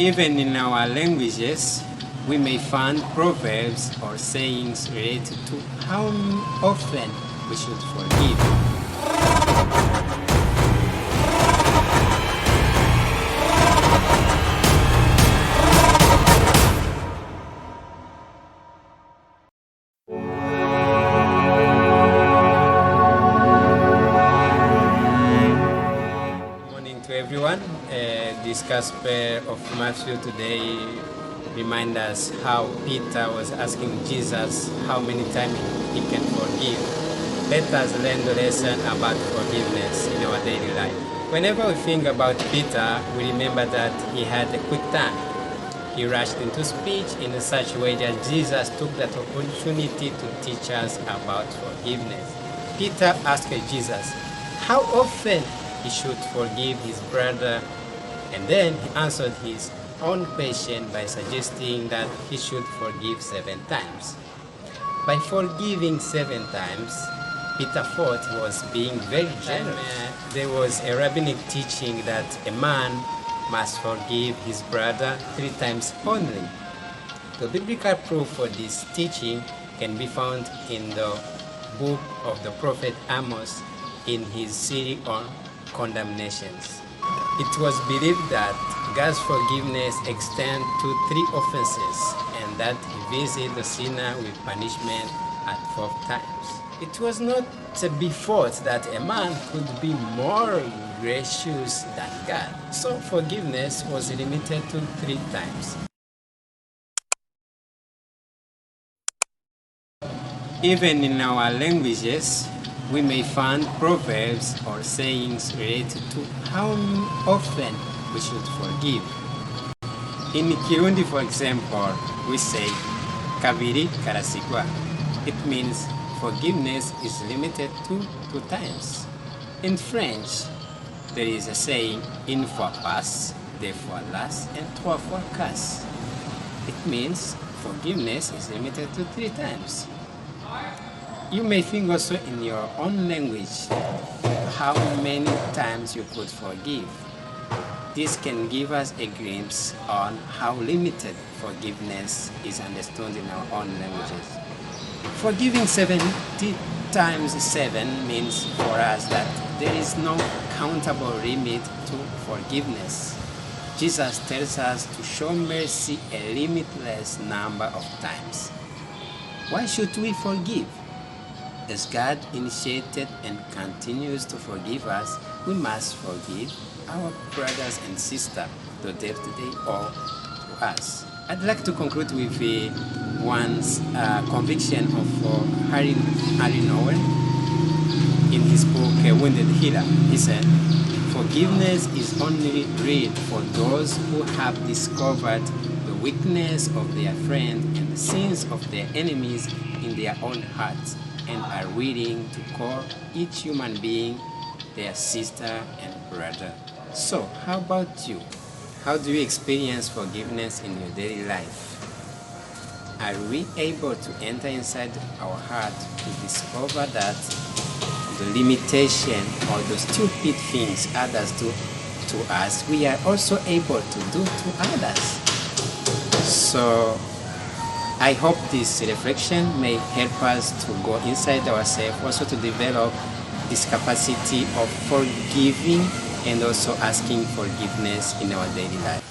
Even in our languages, we may find proverbs or sayings related to how often we should forgive. Everyone, this Gospel of Matthew today reminds us how Peter was asking Jesus how many times he can forgive. Let us learn the lesson about forgiveness in our daily life. Whenever we think about Peter, we remember that he had a quick tongue. He rushed into speech in such a way that Jesus took that opportunity to teach us about forgiveness. Peter asked Jesus, how often he should forgive his brother, and then he answered his own question by suggesting that he should forgive 7 times. By forgiving 7 times, Peter thought he was being very generous. There was a rabbinic teaching that a man must forgive his brother 3 times only. The biblical proof for this teaching can be found in the book of the prophet Amos in his series on condemnations. It was believed that God's forgiveness extends to 3 offenses and that he visits the sinner with punishment at 4 times. It was not to be thought that a man could be more gracious than God, so forgiveness was limited to 3 times. Even in our languages, we may find proverbs or sayings related to how often we should forgive. In Kirundi, for example, we say, kabiri karasigwa. It means forgiveness is limited to 2 times. In French, there is a saying, une fois passe, 2 fois las, and 3 fois casse. It means forgiveness is limited to 3 times. You may think also in your own language how many times you could forgive. This can give us a glimpse on how limited forgiveness is understood in our own languages. Forgiving 70 times 7 means for us that there is no countable limit to forgiveness. Jesus tells us to show mercy a limitless number of times. Why should we forgive? As God initiated and continues to forgive us, we must forgive our brothers and sisters, the debt they owe to us. I'd like to conclude with one's conviction of Arsene Saounde in his book Wounded Healer. He said, forgiveness is only real for those who have discovered the weakness of their friend and the sins of their enemies in their own hearts, and are willing to call each human being their sister and brother. So, how about you? How do you experience forgiveness in your daily life? Are we able to enter inside our heart to discover that the limitation or the stupid things others do to us, we are also able to do to others? So, I hope this reflection may help us to go inside ourselves, also to develop this capacity of forgiving and also asking forgiveness in our daily life.